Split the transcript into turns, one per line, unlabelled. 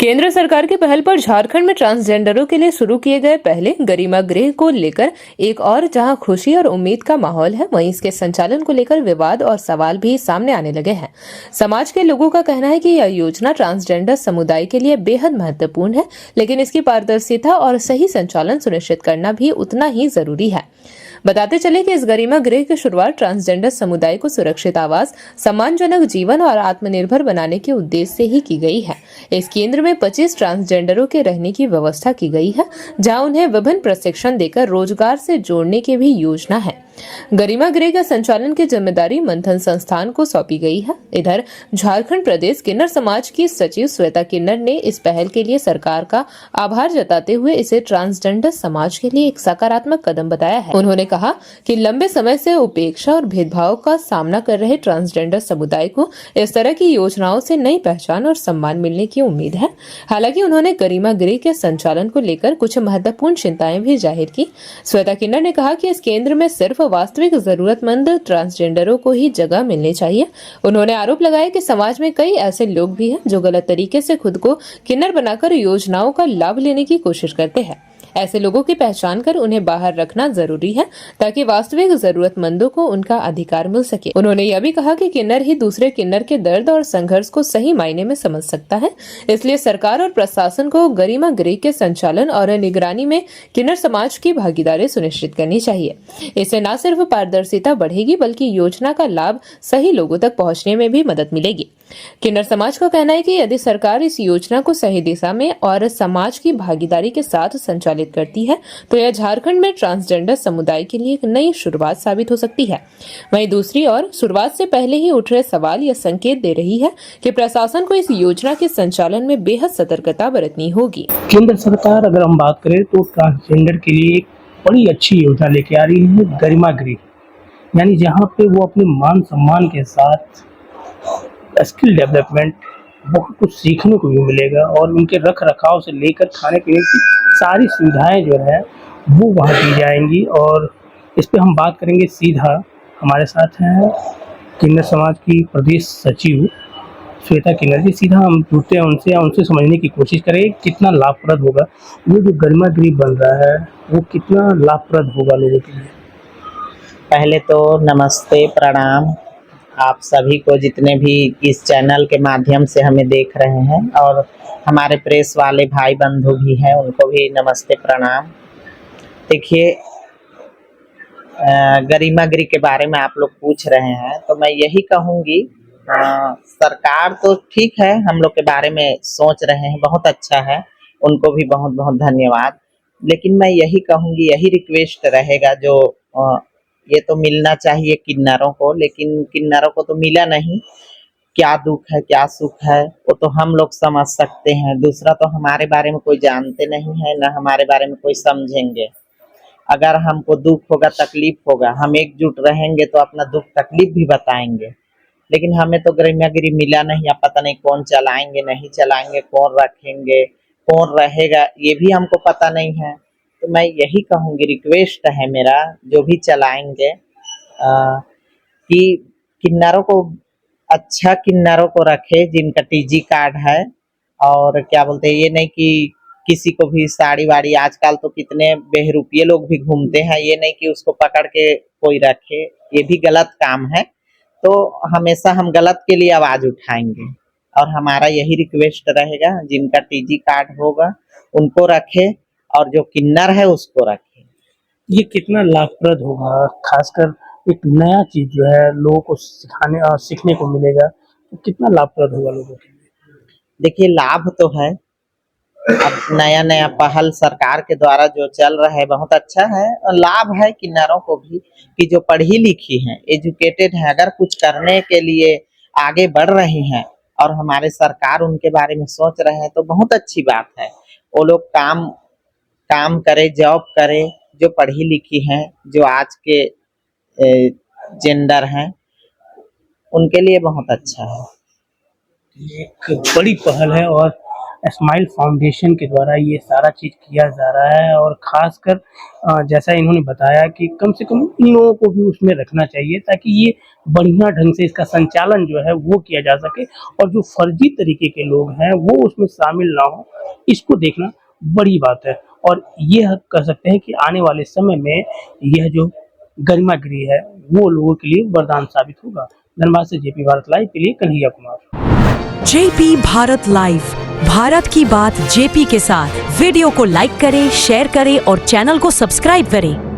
केंद्र सरकार की पहल पर झारखंड में ट्रांसजेंडरों के लिए शुरू किए गए पहले गरिमा गृह को लेकर एक और जहां खुशी और उम्मीद का माहौल है, वहीं इसके संचालन को लेकर विवाद और सवाल भी सामने आने लगे हैं। समाज के लोगों का कहना है कि यह योजना ट्रांसजेंडर समुदाय के लिए बेहद महत्वपूर्ण है, लेकिन इसकी पारदर्शिता और सही संचालन सुनिश्चित करना भी उतना ही जरूरी है। बताते चले कि इस गरिमा गृह की शुरुआत ट्रांसजेंडर समुदाय को सुरक्षित आवास, सम्मानजनक जीवन और आत्मनिर्भर बनाने के उद्देश्य से ही की गई है। इस केंद्र में 25 ट्रांसजेंडरों के रहने की व्यवस्था की गई है, जहां उन्हें विभिन्न प्रशिक्षण देकर रोजगार से जोड़ने की भी योजना है। गरिमा गृह का संचालन की जिम्मेदारी मंथन संस्थान को सौंपी गई है। इधर झारखंड प्रदेश किन्नर समाज की सचिव श्वेता किन्नर ने इस पहल के लिए सरकार का आभार जताते हुए इसे ट्रांसजेंडर समाज के लिए एक सकारात्मक कदम बताया है। उन्होंने कहा कि लंबे समय से उपेक्षा और भेदभाव का सामना कर रहे ट्रांसजेंडर समुदाय को इस तरह की योजनाओं से नई पहचान और सम्मान मिलने की उम्मीद है। हालांकि उन्होंने गरिमा गृह के संचालन को लेकर कुछ महत्वपूर्ण चिंताएं भी जाहिर की। श्वेता किन्नर ने कहा कि इस केंद्र में सिर्फ वास्तविक जरूरतमंद ट्रांसजेंडरों को ही जगह मिलनी चाहिए। उन्होंने आरोप लगाया कि समाज में कई ऐसे लोग भी हैं जो गलत तरीके से खुद को किन्नर बनाकर योजनाओं का लाभ लेने की कोशिश करते हैं। ऐसे लोगों की पहचान कर उन्हें बाहर रखना जरूरी है, ताकि वास्तविक जरूरतमंदों को उनका अधिकार मिल सके। उन्होंने यह भी कहा कि किन्नर ही दूसरे किन्नर के दर्द और संघर्ष को सही मायने में समझ सकता है। इसलिए सरकार और प्रशासन को गरिमा गृह के संचालन और निगरानी में किन्नर समाज की भागीदारी सुनिश्चित करनी चाहिए। इससे न सिर्फ पारदर्शिता बढ़ेगी, बल्कि योजना का लाभ सही लोगों तक पहुंचने में भी मदद मिलेगी। किन्नर समाज का कहना है कि यदि सरकार इस योजना को सही दिशा में और समाज की भागीदारी के साथ संचालित करती है, तो यह झारखंड में ट्रांसजेंडर समुदाय के लिए एक नई शुरुआत साबित हो सकती है। वहीं दूसरी ओर शुरुआत से पहले ही उठ रहे सवाल यह संकेत दे रही है कि प्रशासन को इस योजना के संचालन में बेहद सतर्कता बरतनी होगी।
केंद्र सरकार, अगर हम बात करें तो ट्रांसजेंडर के लिए एक बड़ी अच्छी योजना लेके आ रही है, गरिमा गृह। यानी जहाँ पे वो अपने मान सम्मान के साथ स्किल डेवलपमेंट, बहुत कुछ सीखने को भी मिलेगा और उनके रख रखाव से लेकर खाने पीने की सारी सुविधाएं जो है वो वहाँ दी जाएंगी। और इस पे हम बात करेंगे सीधा। हमारे साथ हैं किन्नर समाज की प्रदेश सचिव श्वेता किन्नर जी। सीधा हम जुड़ते हैं उनसे या उनसे समझने की कोशिश करें कितना लाभप्रद होगा ये जो गरिमा गृह बन रहा है, वो कितना लाभप्रद होगा लोगों के लिए।
पहले तो नमस्ते, प्रणाम आप सभी को, जितने भी इस चैनल के माध्यम से हमें देख रहे हैं, और हमारे प्रेस वाले भाई बंधु भी हैं, उनको भी नमस्ते, प्रणाम। देखिए, गरिमा गृह के बारे में आप लोग पूछ रहे हैं, तो मैं यही कहूँगी, सरकार तो ठीक है, हम लोग के बारे में सोच रहे हैं, बहुत अच्छा है, उनको भी बहुत बहुत धन्यवाद। लेकिन मैं यही कहूँगी, यही रिक्वेस्ट रहेगा, जो ये तो मिलना चाहिए किन्नरों को, लेकिन किन्नरों को तो मिला नहीं। क्या दुख है, क्या सुख है, वो तो हम लोग समझ सकते हैं। दूसरा तो हमारे बारे में कोई जानते नहीं है, ना हमारे बारे में कोई समझेंगे। अगर हमको दुख होगा, तकलीफ होगा, हम एकजुट रहेंगे तो अपना दुख तकलीफ भी बताएंगे। लेकिन हमें तो गरिमा गृह मिला नहीं, अब पता नहीं कौन चलाएंगे, नहीं चलाएंगे, कौन रखेंगे, कौन रहेगा, ये भी हमको पता नहीं है। तो मैं यही कहूँगी, रिक्वेस्ट है मेरा, जो भी चलाएंगे कि किन्नरों को, अच्छा किन्नरों को रखे जिनका टीजी कार्ड है। और क्या बोलते हैं, ये नहीं कि किसी को भी साड़ी वाड़ी, आजकल तो कितने बेहरूपिये लोग भी घूमते हैं, ये नहीं कि उसको पकड़ के कोई रखे, ये भी गलत काम है। तो हमेशा हम गलत के लिए आवाज उठाएंगे, और हमारा यही रिक्वेस्ट रहेगा, जिनका टीजी कार्ड होगा उनको रखे, और जो किन्नर है उसको रखे।
ये कितना लाभप्रद होगा, खासकर एक नया चीज जो है लोगों को सिखाने और सीखने को मिलेगा, तो कितना लाभप्रद होगा लोगों के लिए।
देखिए, लाभ तो है, अब नया नया पहल सरकार के द्वारा जो चल रहा है बहुत अच्छा है, और लाभ है किन्नरों को भी, कि जो पढ़ी लिखी हैं, एजुकेटेड है, अगर कुछ करने के लिए आगे बढ़ रही हैं और हमारे सरकार उनके बारे में सोच रहे हैं, तो बहुत अच्छी बात है। वो लोग काम करे, जॉब करे, जो पढ़ी लिखी हैं, जो आज के जेंडर हैं, उनके लिए बहुत अच्छा है।
एक बड़ी पहल है और स्माइल फाउंडेशन के द्वारा ये सारा चीज़ किया जा रहा है। और ख़ासकर जैसा इन्होंने बताया कि कम से कम इन लोगों को भी उसमें रखना चाहिए ताकि ये बढ़िया ढंग से इसका संचालन जो है वो किया जा सके और जो फर्जी तरीके के लोग हैं वो उसमें शामिल ना हो, इसको देखना बड़ी बात है। और ये कह सकते हैं कि आने वाले समय में यह जो गरिमागिरी है वो लोगों के लिए वरदान साबित होगा। धनबाद से जेपी भारत लाइव के लिए कन्हैया कुमार।
जेपी भारत लाइव, भारत की बात जेपी के साथ। वीडियो को लाइक करें, शेयर करें और चैनल को सब्सक्राइब करें।